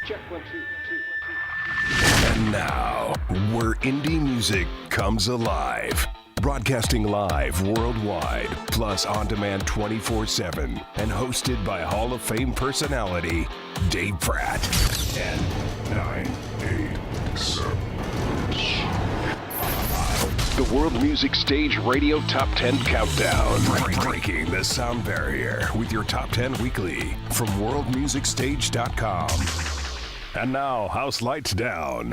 Check 1, 2, 2, 2. And now, where indie music comes alive. Broadcasting live worldwide, plus on demand 24/7, and hosted by Hall of Fame personality Dave Pratt. 10, 9, 8, 7. The World Music Stage Radio Top 10 Countdown. Breaking the sound barrier with your Top 10 weekly from worldmusicstage.com. And now, house lights down,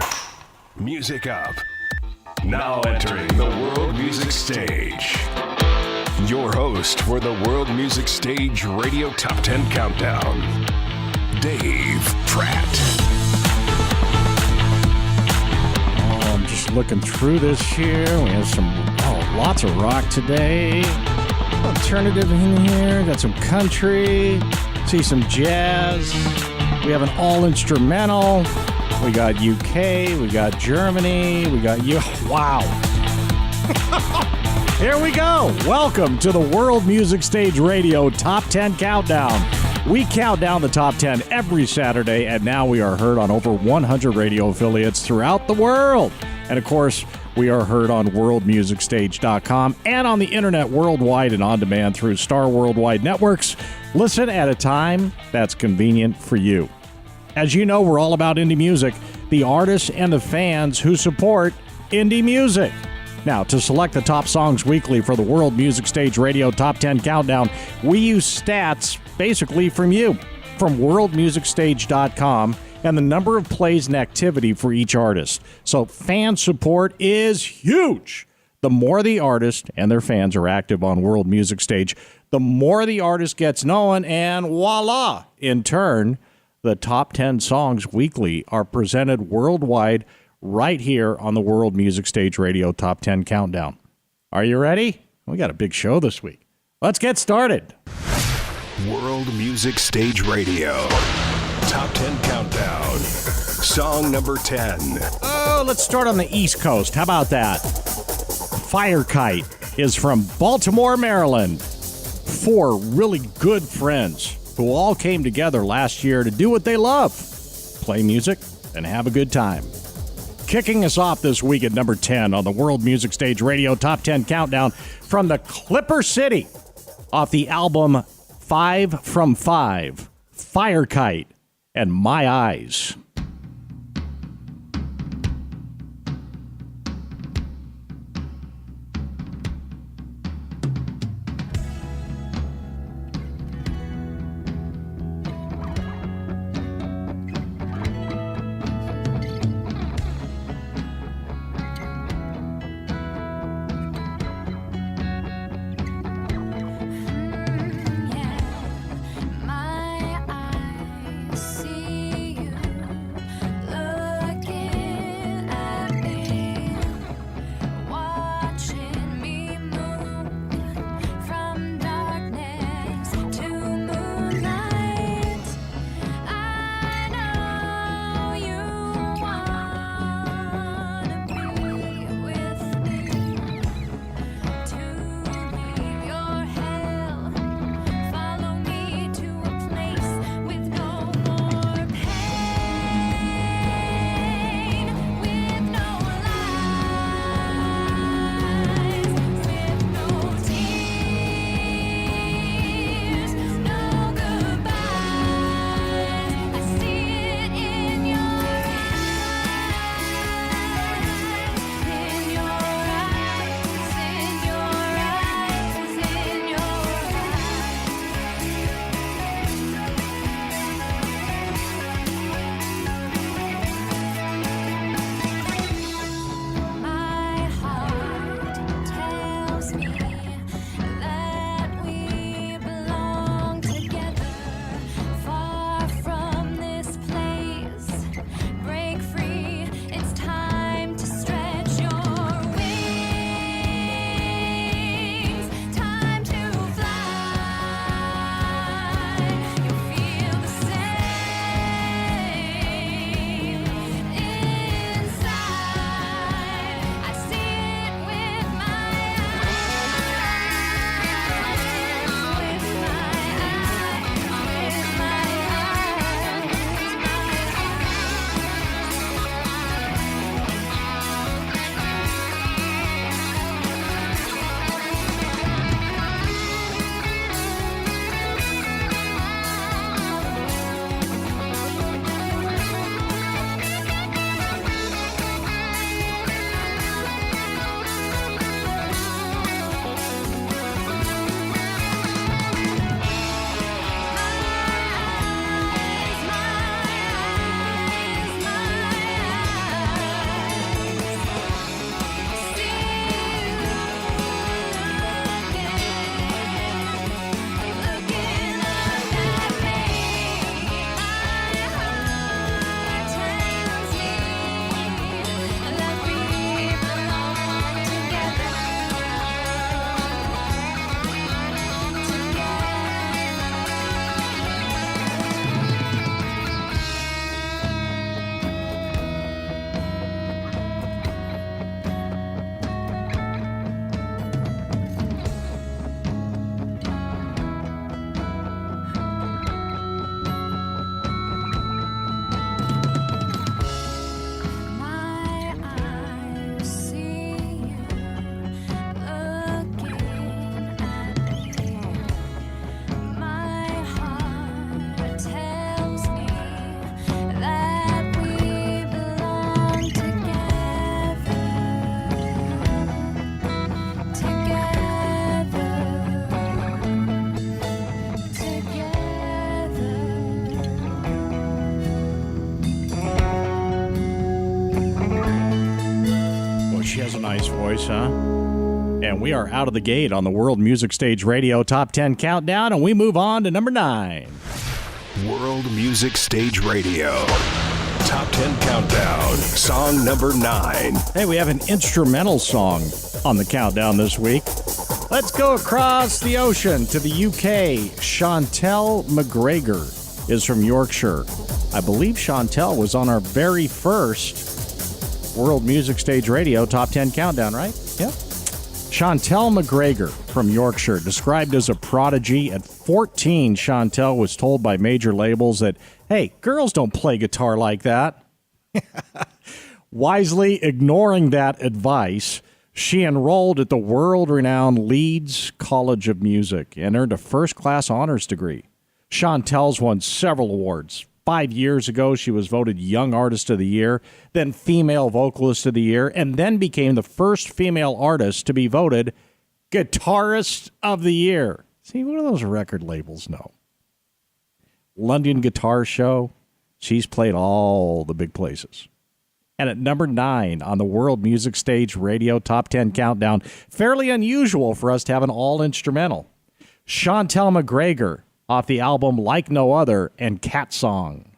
music up. Now entering the World Music Stage. Your host for the World Music Stage Radio Top 10 Countdown, Dave Pratt. I'm just looking through this here. We have lots of rock today. Alternative in here. Got some country. See some jazz. We have an all-instrumental. We got UK. We got Germany. We got you. Wow. Here we go. Welcome to the World Music Stage Radio Top 10 Countdown. We count down the top 10 every Saturday, and now we are heard on over 100 radio affiliates throughout the world. And, of course, we are heard on worldmusicstage.com and on the internet worldwide and on demand through Star Worldwide Networks. Listen at a time that's convenient for you. As you know, we're all about indie music, the artists and the fans who support indie music. Now, to select the top songs weekly for the World Music Stage Radio Top 10 Countdown, we use stats basically from you, from worldmusicstage.com, and the number of plays and activity for each artist. So fan support is huge. The more the artist and their fans are active on World Music Stage, the more the artist gets known, and voila! In turn, the top 10 songs weekly are presented worldwide right here on the World Music Stage Radio Top 10 Countdown. Are you ready? We got a big show this week. Let's get started. World Music Stage Radio Top 10 Countdown. Song number 10. Oh, let's start on the East Coast. How about that? Fire Kite is from Baltimore, Maryland. 4 really good friends who all came together last year to do what they love, play music and have a good time. Kicking us off this week at number 10 on the World Music Stage Radio Top 10 Countdown from the Clipper City off the album 5 from 5, Fire Kite and My Eyes. My eyes see you. voice, huh? And we are out of the gate on the World Music Stage Radio Top 10 Countdown, and we move on to number 9. World Music Stage Radio Top 10 Countdown, song number 9. Hey, we have an instrumental song on the countdown this week. Let's go across the ocean to the UK. Chantel McGregor is from Yorkshire. I believe Chantel was on our very first World Music Stage Radio Top 10 Countdown, right? Yep. Chantel McGregor from Yorkshire, described as a prodigy. At 14, Chantel was told by major labels that, hey, girls don't play guitar like that. Wisely ignoring that advice, she enrolled at the world-renowned Leeds College of Music and earned a first-class honors degree. Chantel's won several awards. 5 years ago, she was voted Young Artist of the Year, then Female Vocalist of the Year, and then became the first female artist to be voted Guitarist of the Year. See, what do those record labels know? London Guitar Show, she's played all the big places. And at number 9 on the World Music Stage Radio Top 10 Countdown, fairly unusual for us to have an all-instrumental. Chantel McGregor, off the album Like No Other and Cat Song.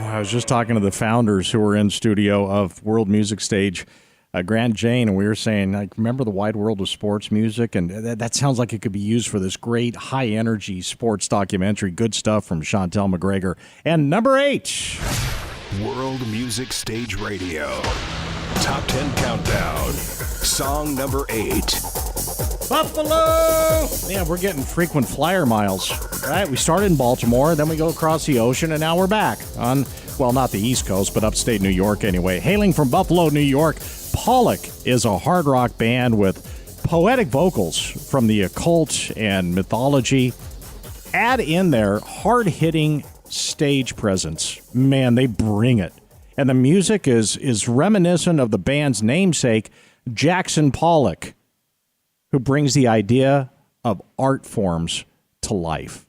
I was just talking to the founders who were in studio of World Music Stage, Grant Jane, and we were saying, like, remember the wide world of sports music? And that sounds like it could be used for this great high-energy sports documentary. Good stuff from Chantel McGregor. And number 8. World Music Stage Radio Top 10 Countdown, song number 8. Buffalo! Yeah, we're getting frequent flyer miles, right? We started in Baltimore, then we go across the ocean, and now we're back on, well, not the East Coast, but upstate New York anyway. Hailing from Buffalo, New York, Pollock is a hard rock band with poetic vocals from the occult and mythology. Add in their hard-hitting stage presence. Man, they bring it. And the music is reminiscent of the band's namesake, Jackson Pollock, who brings the idea of art forms to life.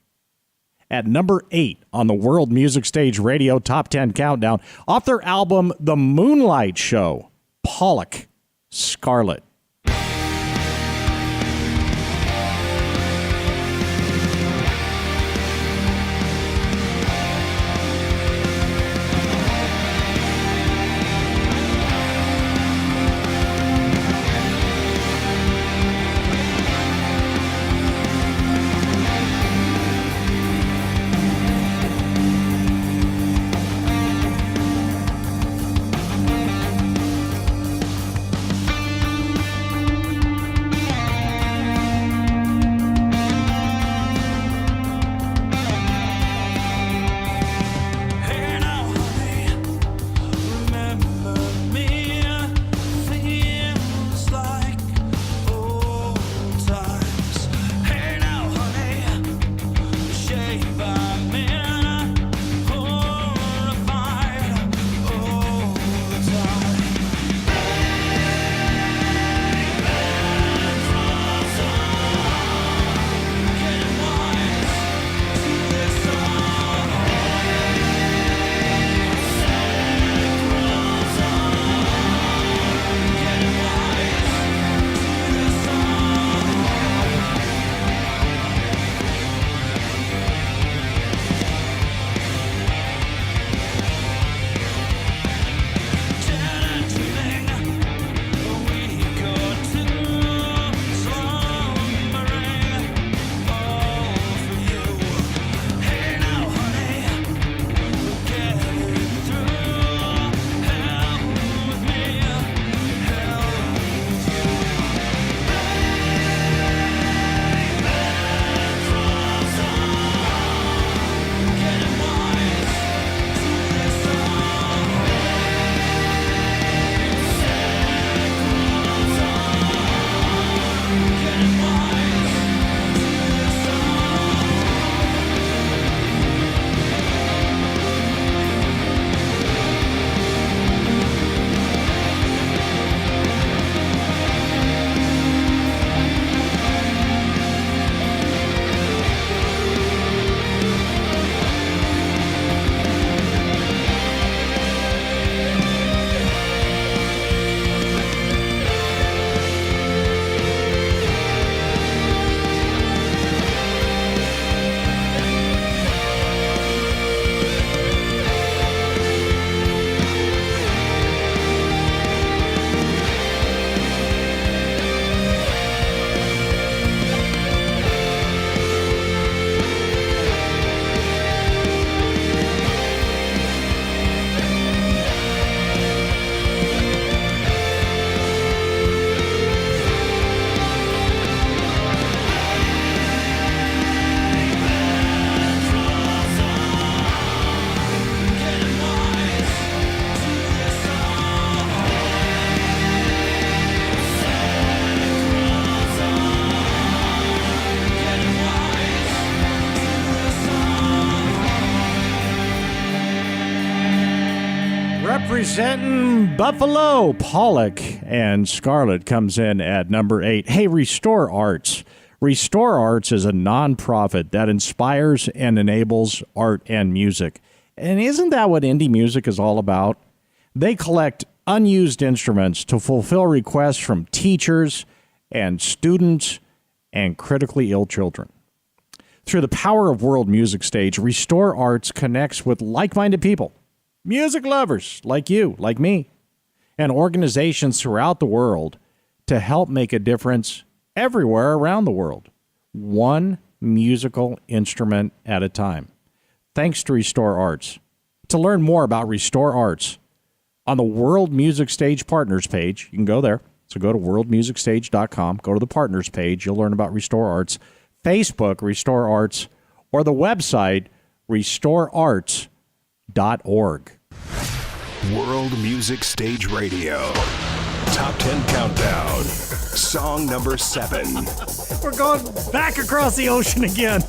At number 8 on the World Music Stage Radio Top 10 Countdown, off their album The Moonlight Show, Pollock, Scarlet. Representing Buffalo, Pollock and Scarlett comes in at number 8. Hey, Restore Arts. Restore Arts is a nonprofit that inspires and enables art and music. And isn't that what indie music is all about? They collect unused instruments to fulfill requests from teachers and students and critically ill children. Through the power of World Music Stage, Restore Arts connects with like-minded people, music lovers like you, like me, and organizations throughout the world to help make a difference everywhere around the world, one musical instrument at a time. Thanks to Restore Arts. To learn more about Restore Arts, on the World Music Stage Partners page, you can go there. So go to worldmusicstage.com, go to the Partners page, you'll learn about Restore Arts, Facebook, Restore Arts, or the website, restorearts.org. World Music Stage Radio. Top 10 Countdown. Song number 7. We're going back across the ocean again.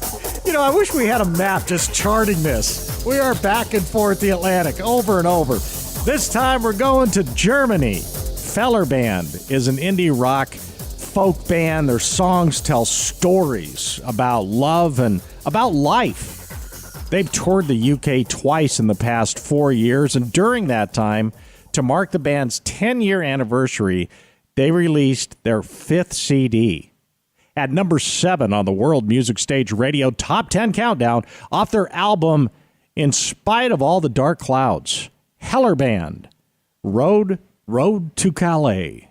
You know, I wish we had a map just charting this. We are back and forth the Atlantic over and over. This time we're going to Germany. Feller Band is an indie rock folk band. Their songs tell stories about love and about life. They've toured the UK twice in the past 4 years, and during that time, to mark the band's 10-year anniversary, they released their 5th CD. At number 7 on the World Music Stage Radio Top 10 Countdown, off their album In Spite of All the Dark Clouds, Heller Band, Road to Calais.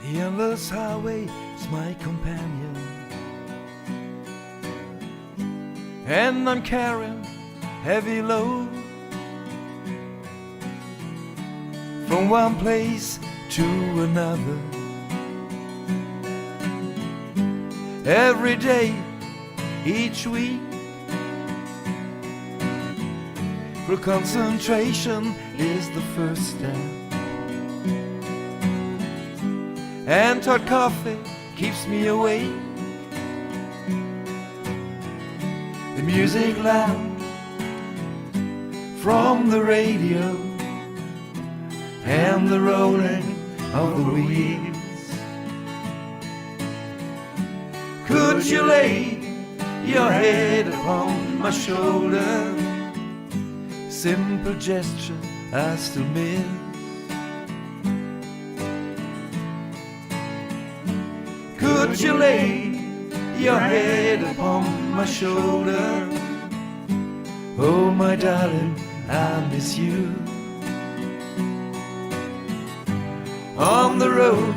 The endless highway is my companion, and I'm carrying heavy load from one place to another. Every day, each week, for concentration is the first step. And hot coffee keeps me awake. The music loud from the radio and the rolling of the wheels. Could you lay your head upon my shoulder? Simple gesture I still miss. Could you lay your head upon my shoulder? Oh, my darling, I miss you. On the road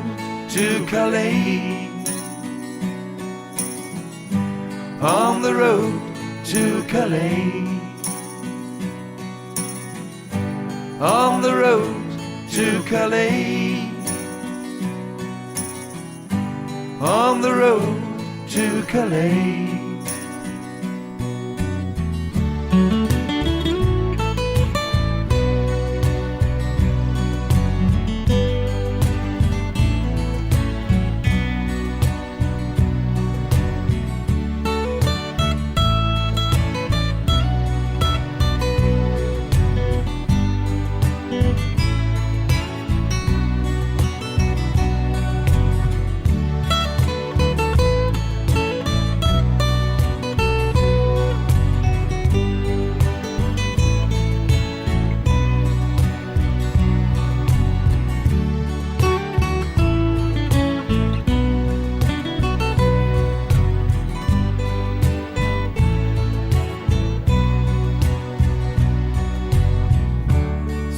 to Calais, on the road to Calais, on the road to Calais, on the road to Calais.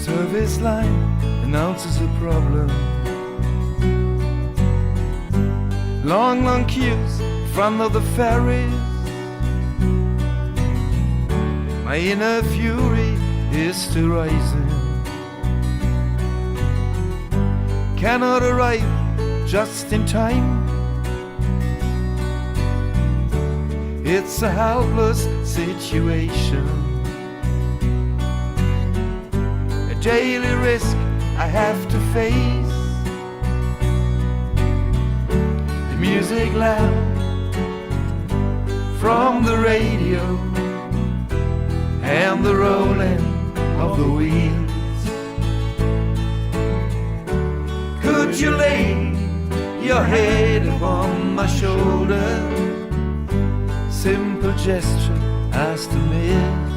service line announces a problem. Long, long queues in front of the ferries. My inner fury is still rising. Cannot arrive just in time. It's a helpless situation. A daily risk I have to face. The music loud from the radio and the rolling of the wheels. Could you lay your head upon my shoulder? Simple gesture as to miss.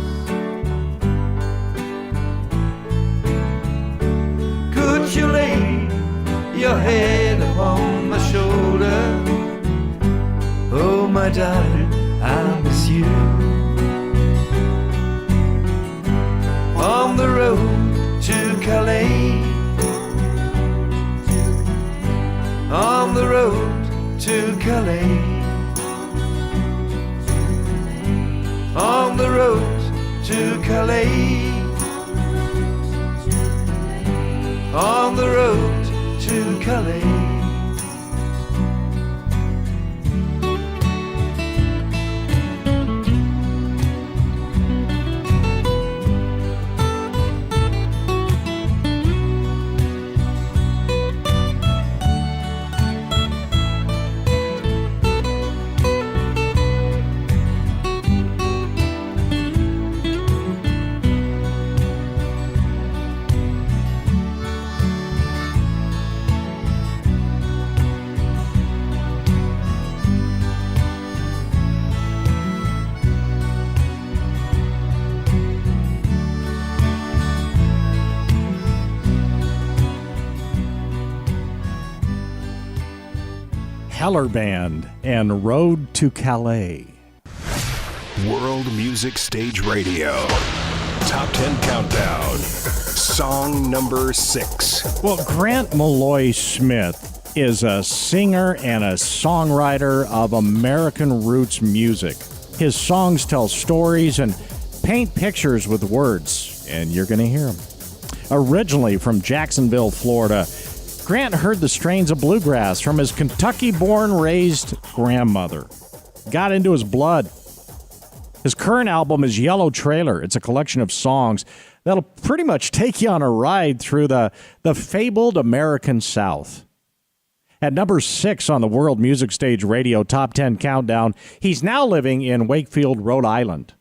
Could you lay your head upon my shoulder? Oh my darling, I miss you. On the road to Calais, on the road to Calais, on the road to Calais, on the road to Calais. Heller Band and Road to Calais. World Music Stage Radio. Top 10 Countdown. Song number 6. Well, Grant Malloy Smith is a singer and a songwriter of American roots music. His songs tell stories and paint pictures with words, and you're going to hear them. Originally from Jacksonville, Florida, Grant heard the strains of bluegrass from his Kentucky-born, raised grandmother. Got into his blood. His current album is Yellow Trailer. It's a collection of songs that'll pretty much take you on a ride through the fabled American South. At number 6 on the World Music Stage Radio Top 10 Countdown, he's now living in Wakefield, Rhode Island.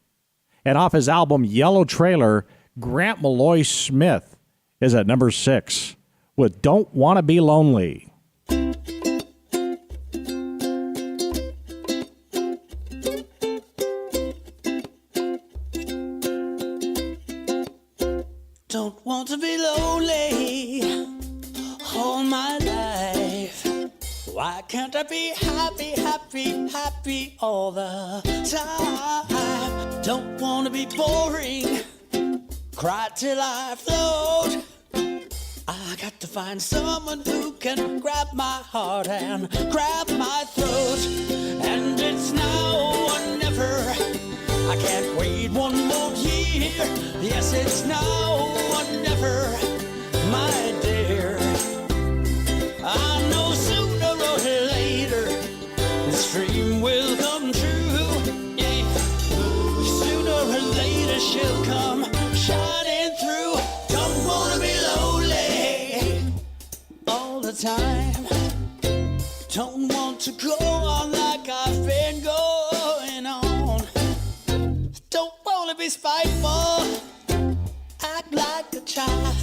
And off his album Yellow Trailer, Grant Malloy Smith is at number 6 with Don't Wanna Be Lonely. Don't want to be lonely all my life. Why can't I be happy, happy, happy all the time? Don't want to be boring, cry till I float. I got to find someone who can grab my heart and grab my throat. And it's now or never. I can't wait one more year. Yes, it's now or never, my dear. I know sooner or later this dream will come true. Yeah, sooner or later she'll come shining through. Don't wanna be lonely all the time. Don't want to go on like I've been going on. Don't wanna be spiteful, act like a child.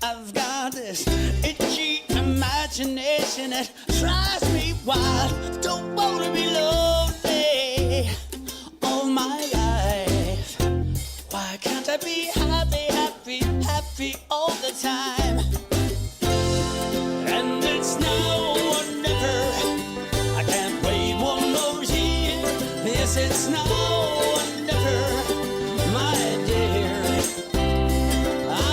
I've got this itchy imagination that drives me wild. Don't wanna be lonely all my life. Why can't I be happy, happy, happy all the time? And it's now or never. I can't wait one more year. Yes, it's now or never, my dear. I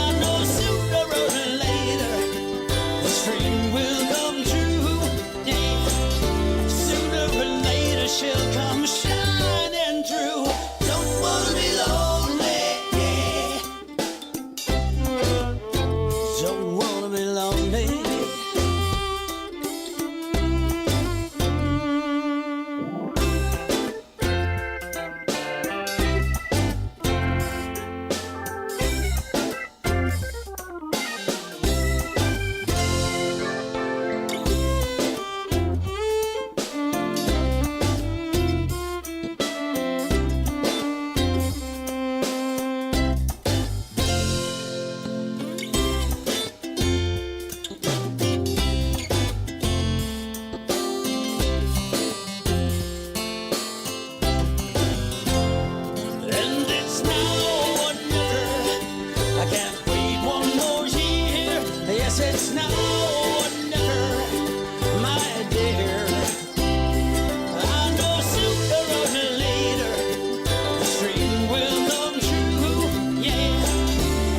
one more year. Yes, it's now or never, my dear. I know sooner or later this dream will come true. Yeah,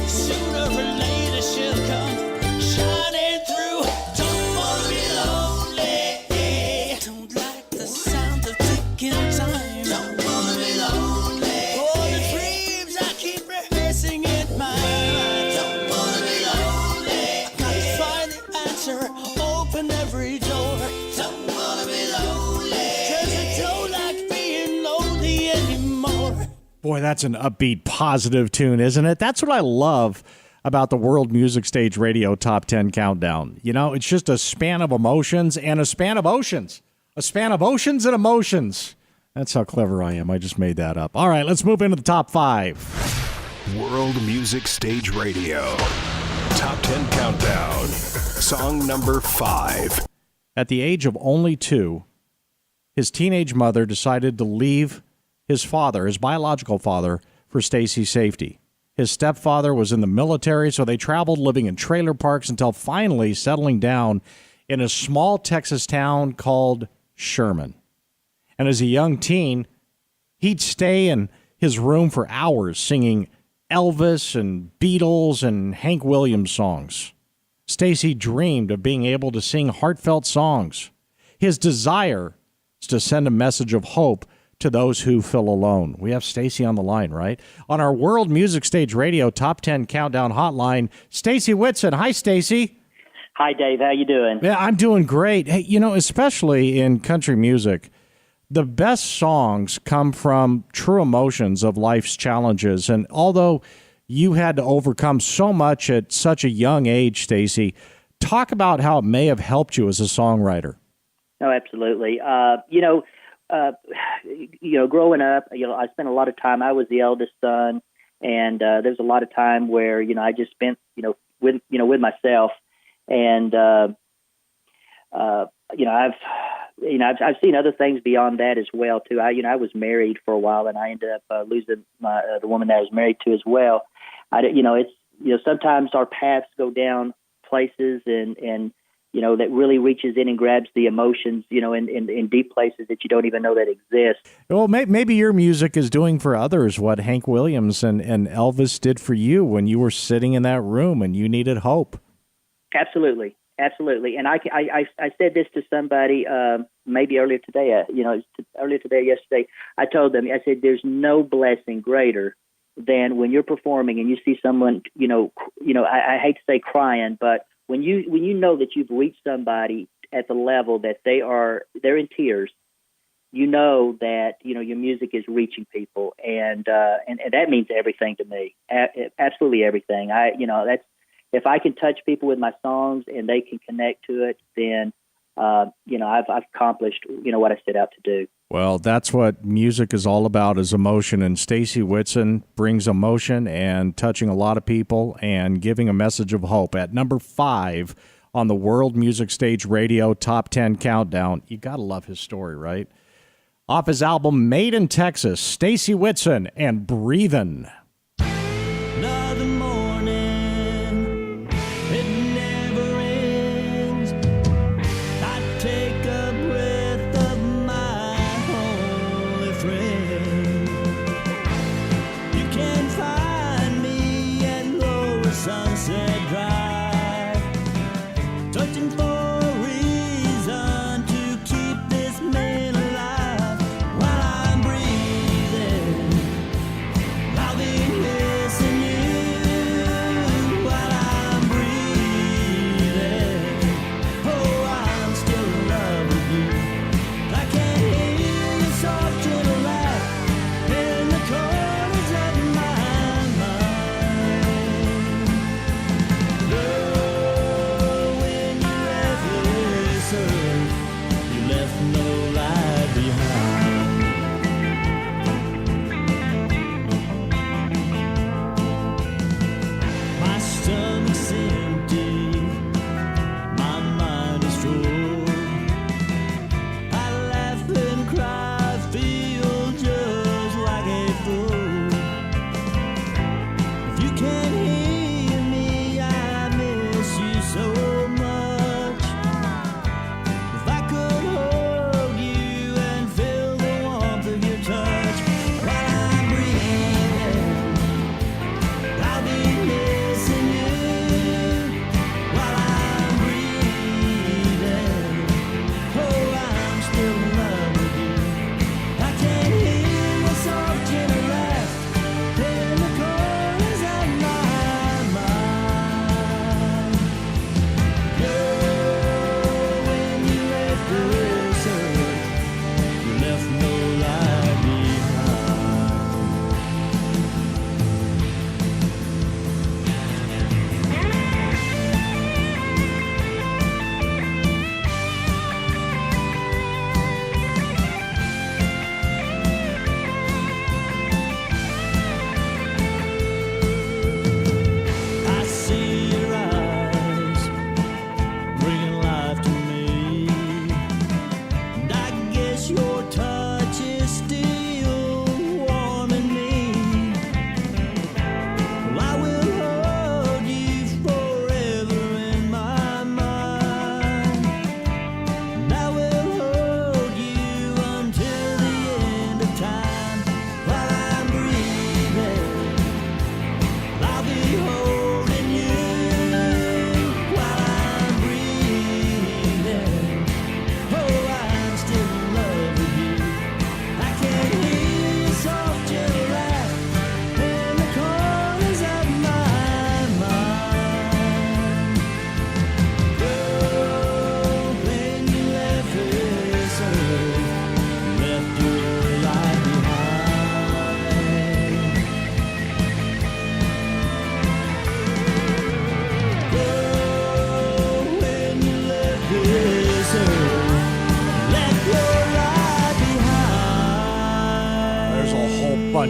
sooner or later she'll come shining through. Don't wanna be lonely. Don't like the sound of ticking time. Don't wanna be lonely. Oh, the dreams I keep rehearsing in my mind. Don't wanna be lonely. I gotta find the answer, open every door. Don't wanna be lonely. 'Cause I don't like being lonely anymore. Boy, that's an upbeat, positive tune, isn't it? That's what I love about the World Music Stage Radio Top 10 Countdown. You know, it's just a span of emotions and a span of oceans. A span of oceans and emotions. That's how clever I am. I just made that up. All right, let's move into the top 5. World Music Stage Radio. Top 10 Countdown. Song number 5. At the age of only 2, his teenage mother decided to leave his father, his biological father, for Stacy's safety. His stepfather was in the military, so they traveled living in trailer parks until finally settling down in a small Texas town called Sherman. And as a young teen, he'd stay in his room for hours singing Elvis and Beatles and Hank Williams songs. Stacy dreamed of being able to sing heartfelt songs. His desire is to send a message of hope to those who feel alone. We have Stacy on the line, right? On our World Music Stage Radio Top 10 Countdown hotline, Stacy Whitson. Hi, Stacy. Hi, Dave. How you doing? Yeah, I'm doing great. Hey, you know, especially in country music, the best songs come from true emotions of life's challenges. And although you had to overcome so much at such a young age, Stacy, talk about how it may have helped you as a songwriter. No, absolutely. Growing up, I spent a lot of time. I was the eldest son, and there's a lot of time where I just spent with myself, and I've seen other things beyond that as well too. I was married for a while, and I ended up losing the woman that I was married to as well. Sometimes our paths go down places, and that really reaches in and grabs the emotions, in deep places that you don't even know that exist. Well, maybe your music is doing for others what Hank Williams and Elvis did for you when you were sitting in that room and you needed hope. Absolutely. And I said this to somebody maybe earlier today, yesterday. I told them, I said, there's no blessing greater than when you're performing and you see someone, I hate to say crying, but when you know that you've reached somebody at the level that they're in tears, you know that your music is reaching people, and that means everything to me, absolutely everything. That's if I can touch people with my songs and they can connect to it, then I've accomplished what I set out to do. Well, that's what music is all about, is emotion. And Stacy Whitson brings emotion and touching a lot of people and giving a message of hope. At number 5 on the World Music Stage Radio Top 10 Countdown, you got to love his story, right? Off his album Made in Texas, Stacy Whitson and Breathin'. Another morning, it never ends. I take a breath of my holy friend. You can find me at Lower Sunset Drive, searching for a reason to keep this man alive while I'm breathing. I'll be missing you while I'm breathing. Oh, I'm still in love with you. I can hear your soft gentle laugh in the corners of my mind.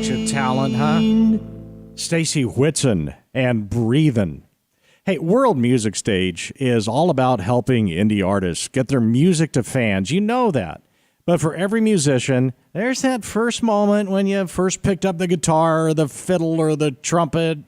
Such a talent, huh? Stacy Whitson and Breathin'. Hey, World Music Stage is all about helping indie artists get their music to fans. You know that. But for every musician, there's that first moment when you first picked up the guitar or the fiddle or the trumpet.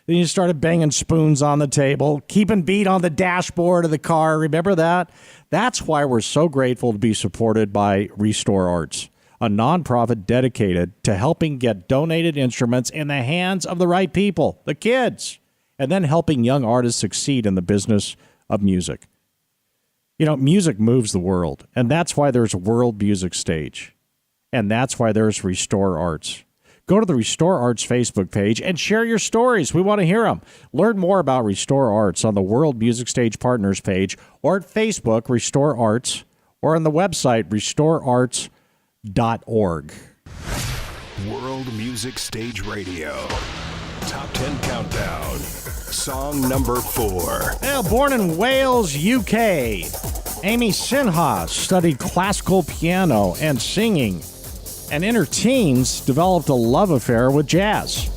Then you started banging spoons on the table, keeping beat on the dashboard of the car. Remember that? That's why we're so grateful to be supported by Restore Arts, a nonprofit dedicated to helping get donated instruments in the hands of the right people, the kids, and then helping young artists succeed in the business of music. You know, music moves the world, and that's why there's World Music Stage, and that's why there's Restore Arts. Go to the Restore Arts Facebook page and share your stories. We want to hear them. Learn more about Restore Arts on the World Music Stage Partners page or at Facebook, Restore Arts, or on the website, restorearts.org. World Music Stage Radio. Top 10 Countdown. Song number 4. Well, born in Wales, UK, Amy Sinha studied classical piano and singing, and in her teens developed a love affair with jazz.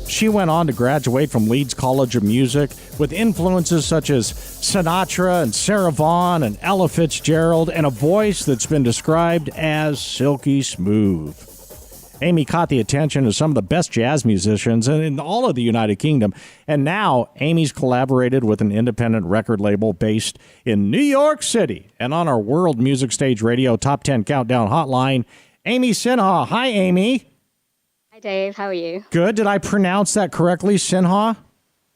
She went on to graduate from Leeds College of Music with influences such as Sinatra and Sarah Vaughan and Ella Fitzgerald, and a voice that's been described as silky smooth. Amy caught the attention of some of the best jazz musicians in all of the United Kingdom, and now Amy's collaborated with an independent record label based in New York City. And on our World Music Stage Radio Top 10 Countdown hotline, Amy Sinha. Hi, Amy. Hi, Dave. How are you? Good. Did I pronounce that correctly, Sinha?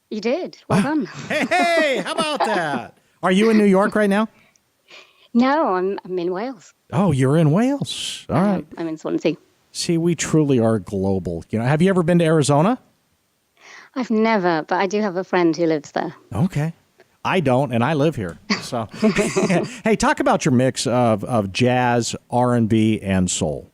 You did. Well done. Hey, how about that? Are you in New York right now? No, I'm in Wales. Oh, you're in Wales. All right. I'm in Swansea. See, we truly are global. You know, have you ever been to Arizona? I've never, but I do have a friend who lives there. Okay. I don't, and I live here. So, hey, talk about your mix of jazz, R&B, and soul.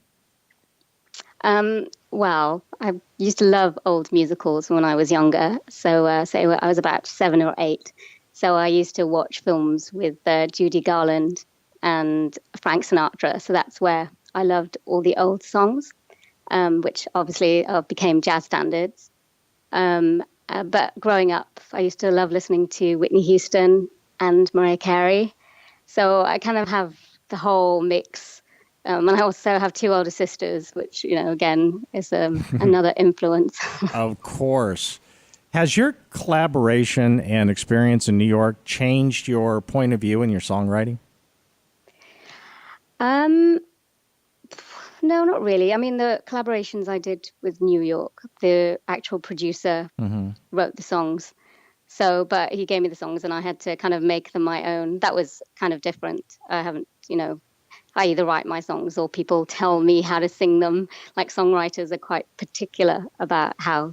Well, I used to love old musicals when I was younger. So, say I was about 7 or 8. So I used to watch films with Judy Garland and Frank Sinatra. So that's where I loved all the old songs, which obviously became jazz standards. But growing up, I used to love listening to Whitney Houston and Mariah Carey. So I kind of have the whole mix. And I also have 2 older sisters, which, you know, again, is another influence. Of course. Has your collaboration and experience in New York changed your point of view in your songwriting? No, not really. I mean, the collaborations I did with New York, the actual producer wrote the songs. So, but he gave me the songs and I had to kind of make them my own. That was kind of different. I haven't, you know, I either write my songs or people tell me how to sing them. Like songwriters are quite particular about how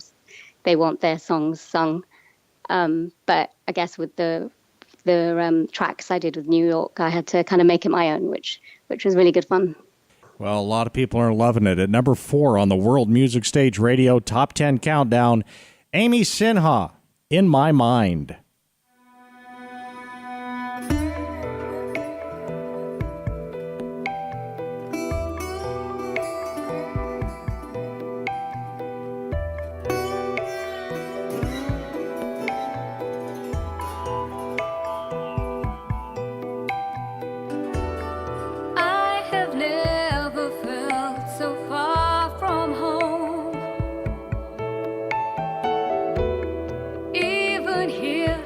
they want their songs sung. But I guess with the tracks I did with New York, I had to kind of make it my own, which was really good fun. Well, a lot of people are loving it. At number 4 on the World Music Stage Radio Top 10 Countdown, Amy Sinha, In My Mind. Here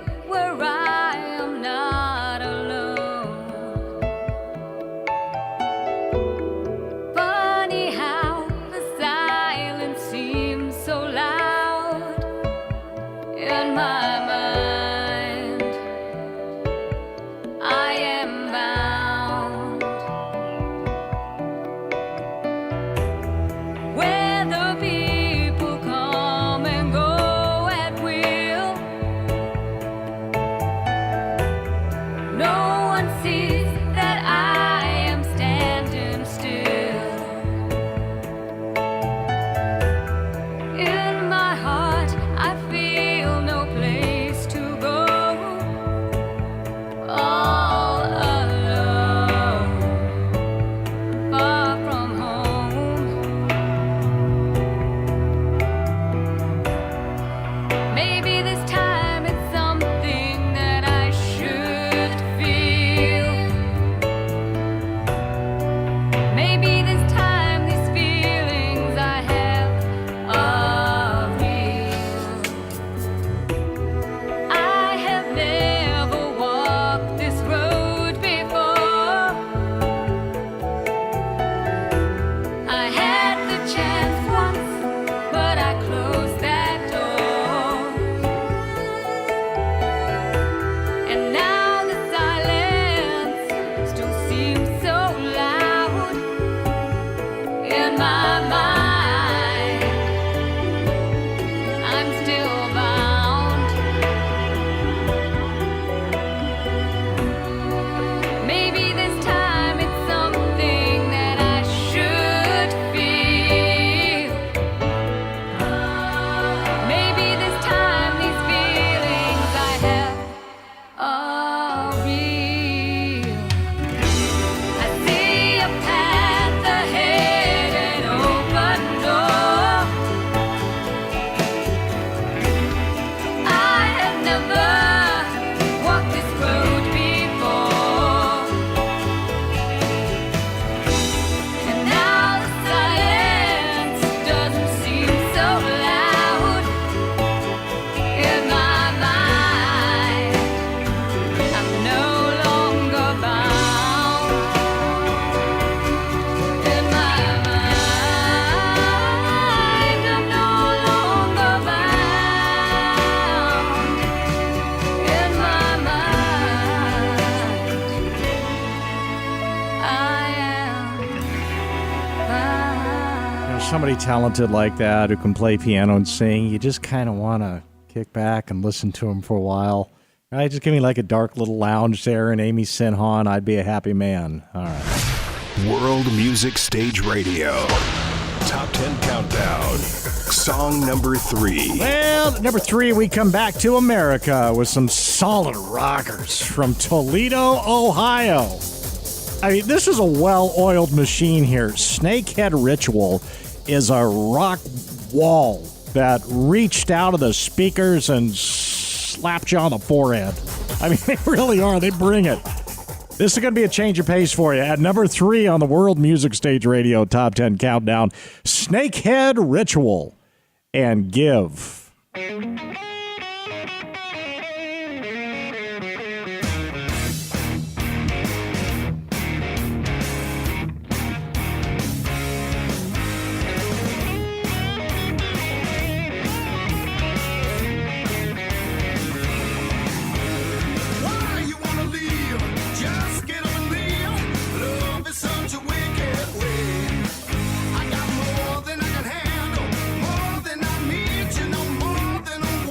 somebody talented like that who can play piano and sing, you just kind of want to kick back and listen to him for a while. Right? Just give me like a dark little lounge there and Amy Sinha, and I'd be a happy man. All right. World Music Stage Radio. Top 10 Countdown. Song number 3. Well, at number 3, we come back to America with some solid rockers from Toledo, Ohio. I mean, this is a well-oiled machine here. Snakehead Ritual is a rock wall that reached out of the speakers and slapped you on the forehead. I mean, they really are. They bring it. This is going to be a change of pace for you. At number 3 on the World Music Stage Radio Top 10 Countdown, Snakehead Ritual and Give. I got more than I can handle, more than I need, you know, more than a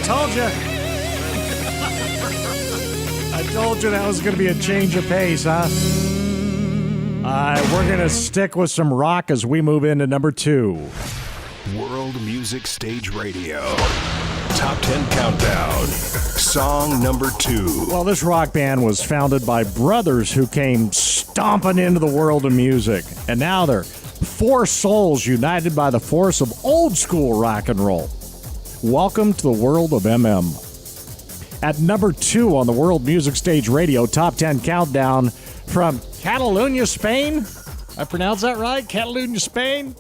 told you. I told you that was going to be a change of pace, huh? We're going to stick with some rock as we move into number 2. World Music Stage Radio. Top 10 Countdown. Song number 2. Well, this rock band was founded by brothers who came stomping into the world of music. And now they're 4 souls united by the force of old school rock and roll. Welcome to the world of MM. At number 2 on the World Music Stage Radio Top 10 Countdown from Catalonia, Spain. I pronounce that right? Catalonia, Spain?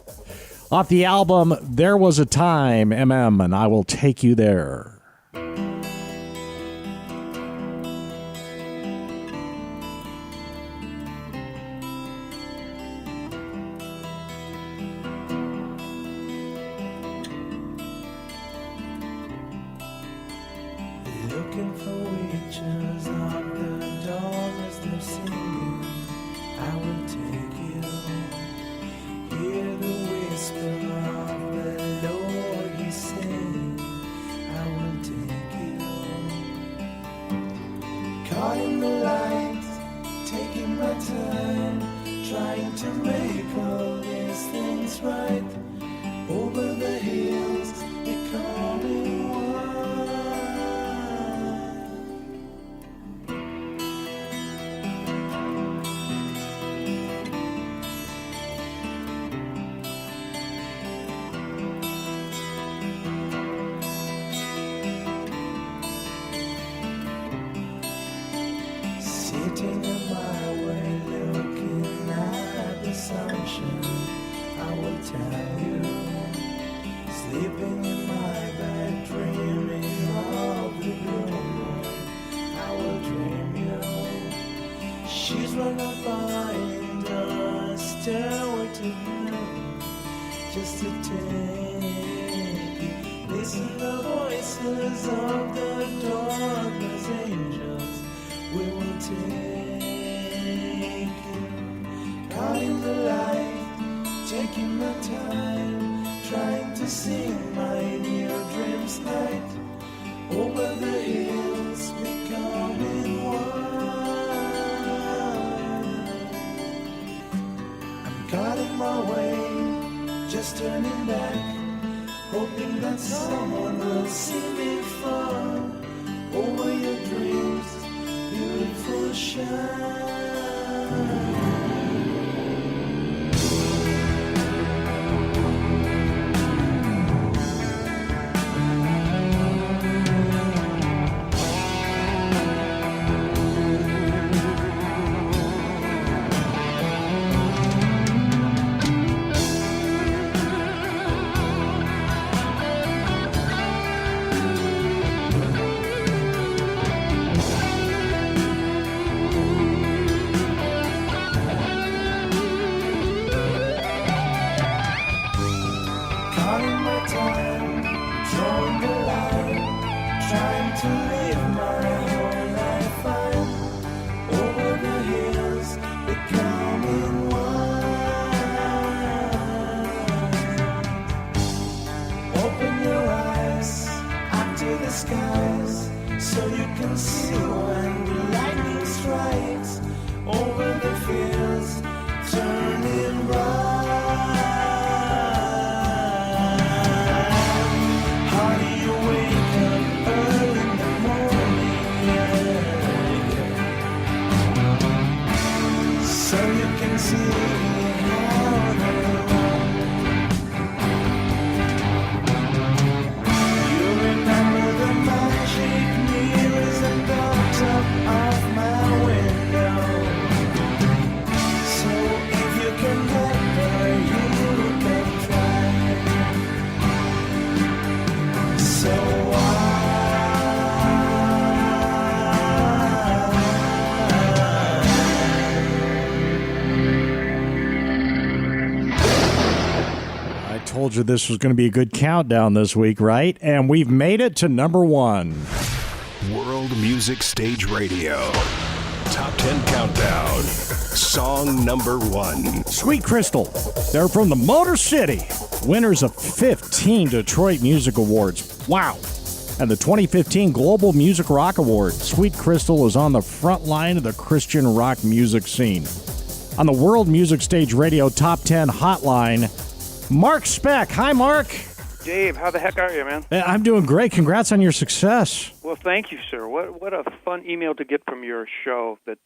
Off the album, There Was a Time, MM, and I Will Take You There. Looking for witches of the dawn as they're singing, I will take you. Hear the whisper of the Lord, He's saying, I will take you. Caught in the light, taking my time, trying to make all these things right. Over the hills, becoming one. Sitting in my way, looking at the sunshine, I will tell you. Sleeping in my bed, dreaming of the blue moon, I will dream you. She's right up behind us, stairway to heaven, just to take you. Listen the voices of the darkness angels. We will take you. Caught in the light, taking my time, trying to sing my new dreams night. Over the hills, becoming one. I'm caught in my way, just turning back, hoping that someone will see me fall. Over your dreams, beautiful shine. Told you this was going to be a good countdown this week, right? And we've made it to number 1. World Music Stage Radio. Top 10 Countdown. Song number 1. Sweet Crystal. They're from the Motor City. Winners of 15 Detroit Music Awards. Wow. and the 2015 Global Music Rock Award. Sweet Crystal is on the front line of the Christian rock music scene. On the World Music Stage Radio Top 10 Hotline, Mark Speck. Hi, Mark. Dave, how the heck are you, man? I'm doing great. Congrats on your success. Well, thank you, sir. What a fun email to get from your show that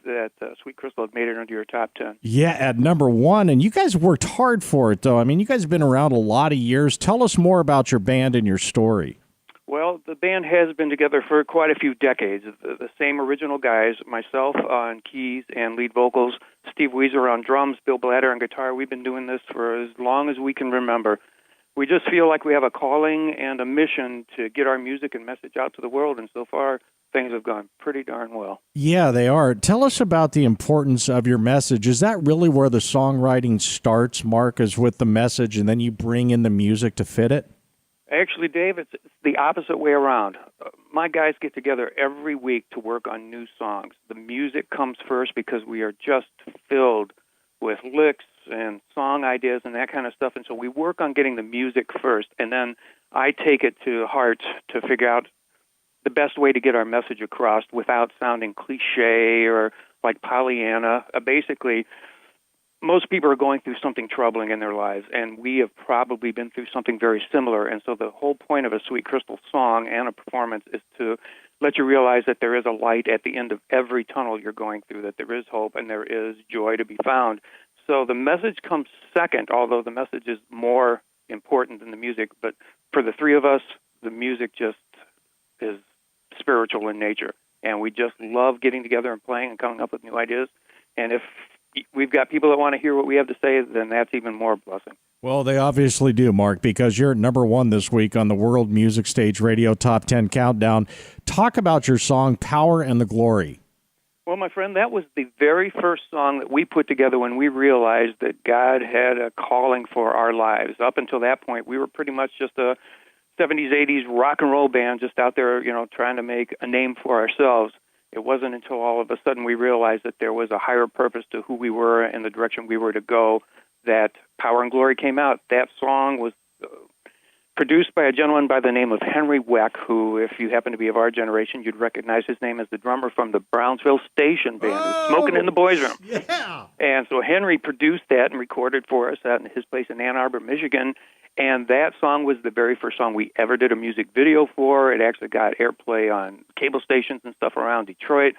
Sweet Crystal had made it into your top 10. Yeah, at number 1. And you guys worked hard for it, though. I mean, you guys have been around a lot of years. Tell us more about your band and your story. Well, the band has been together for quite a few decades. The same original guys, myself on keys and lead vocals, Steve Weezer on drums, Bill Blatter on guitar. We've been doing this for as long as we can remember. We just feel like we have a calling and a mission to get our music and message out to the world, and so far things have gone pretty darn well. Yeah, they are. Tell us about the importance of your message. Is that really where the songwriting starts, Mark, is with the message, and then you bring in the music to fit it? Actually, Dave, it's the opposite way around. My guys get together every week to work on new songs. The music comes first because we are just filled with licks and song ideas and that kind of stuff, and so we work on getting the music first, and then I take it to heart to figure out the best way to get our message across without sounding cliche or like Pollyanna. Basically, most people are going through something troubling in their lives, and we have probably been through something very similar, and so the whole point of a Sweet Crystal song and a performance is to let you realize that there is a light at the end of every tunnel you're going through, that there is hope and there is joy to be found. So the message comes second, although the message is more important than the music. But for the three of us, the music just is spiritual in nature, and we just love getting together and playing and coming up with new ideas. And if we've got people that want to hear what we have to say, then that's even more a blessing. Well, they obviously do, Mark, because you're at number 1 this week on the World Music Stage Radio Top 10 Countdown. Talk about your song, Power and the Glory. Well, my friend, that was the very first song that we put together when we realized that God had a calling for our lives. Up until that point, we were pretty much just a 70s, 80s rock and roll band just out there, trying to make a name for ourselves. It wasn't until all of a sudden we realized that there was a higher purpose to who we were and the direction we were to go that Power and Glory came out. That song was produced by a gentleman by the name of Henry Weck, who, if you happen to be of our generation, you'd recognize his name as the drummer from the Brownsville Station Band, who's smoking in the boys' room. Yeah. And so Henry produced that and recorded for us at his place in Ann Arbor, Michigan. And that song was the very first song we ever did a music video for. It actually got airplay on cable stations and stuff around Detroit.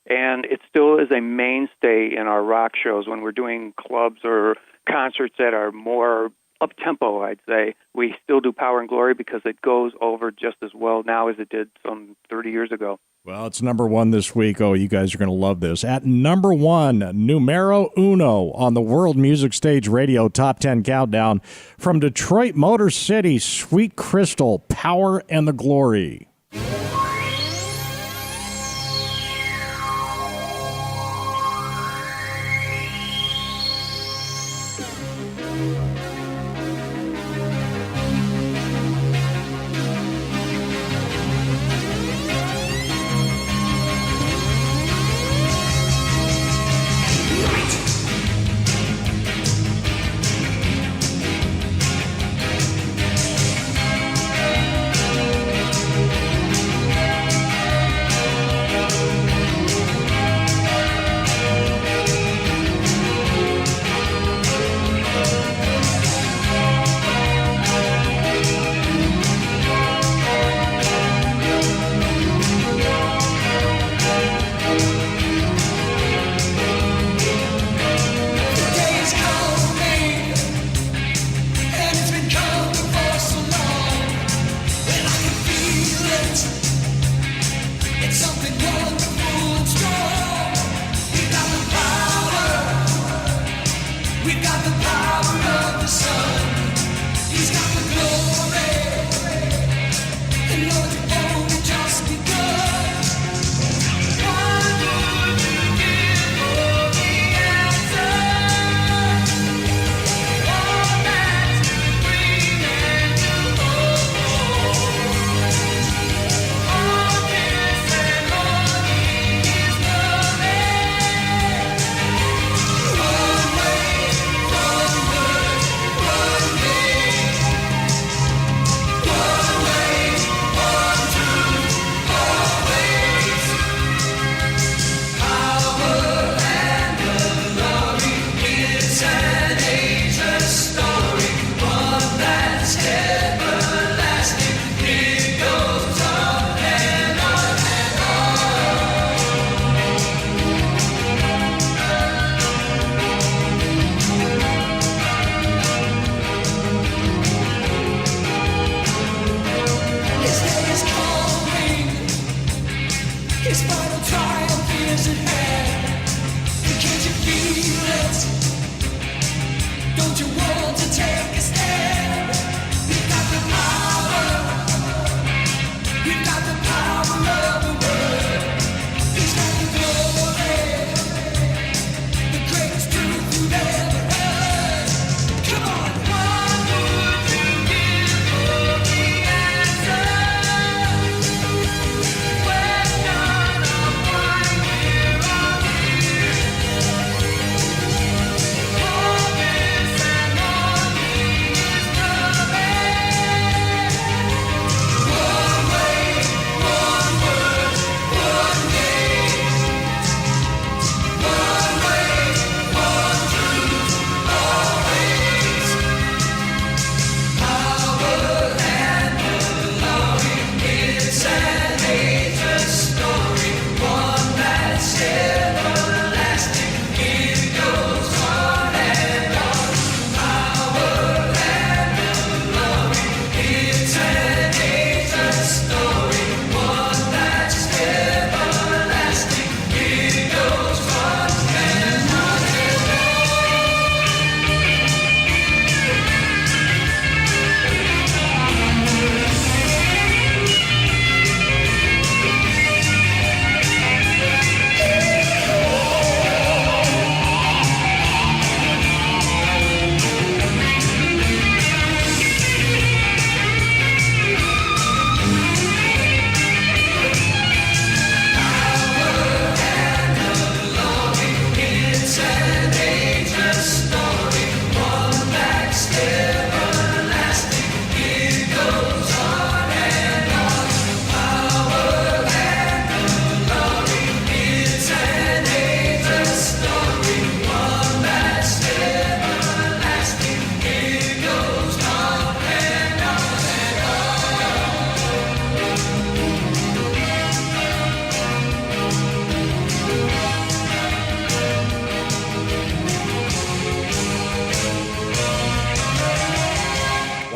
And it still is a mainstay in our rock shows when we're doing clubs or concerts that are more up-tempo, I'd say. We still do Power and Glory because it goes over just as well now as it did some 30 years ago. Well, it's number 1 this week. Oh, you guys are going to love this. At number 1, numero uno on the World Music Stage Radio Top 10 Countdown, from Detroit Motor City, Sweet Crystal, Power and the Glory.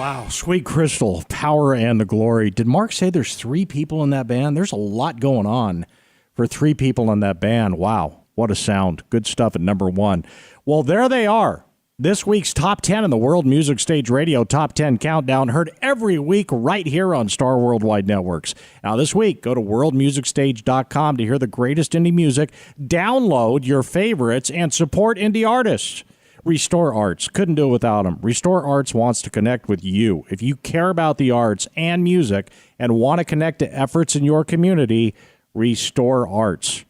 Wow, Sweet Crystal, Power and the Glory. Did Mark say there's 3 people in that band? There's a lot going on for 3 people in that band. Wow, what a sound. Good stuff at number 1. Well, there they are. This week's Top 10 in the World Music Stage Radio Top 10 Countdown, heard every week right here on Star Worldwide Networks. Now, this week, go to worldmusicstage.com to hear the greatest indie music, download your favorites, and support indie artists. Restore Arts. Couldn't do it without them. Restore Arts wants to connect with you. If you care about the arts and music and want to connect to efforts in your community, Restore Arts.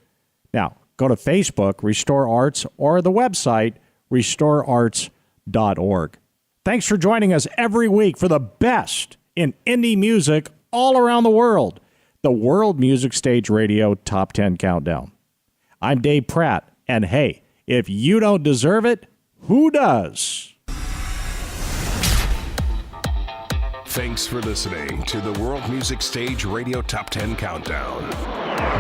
Now, go to Facebook, Restore Arts, or the website, restorearts.org. Thanks for joining us every week for the best in indie music all around the world. The World Music Stage Radio Top 10 Countdown. I'm Dave Pratt, and hey, if you don't deserve it, who does? Thanks for listening to the World Music Stage Radio Top 10 Countdown.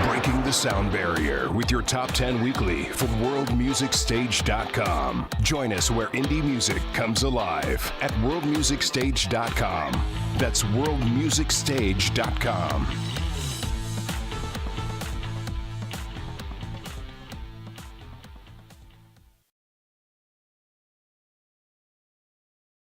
Breaking the sound barrier with your Top 10 weekly from worldmusicstage.com. Join us where indie music comes alive at worldmusicstage.com. That's worldmusicstage.com.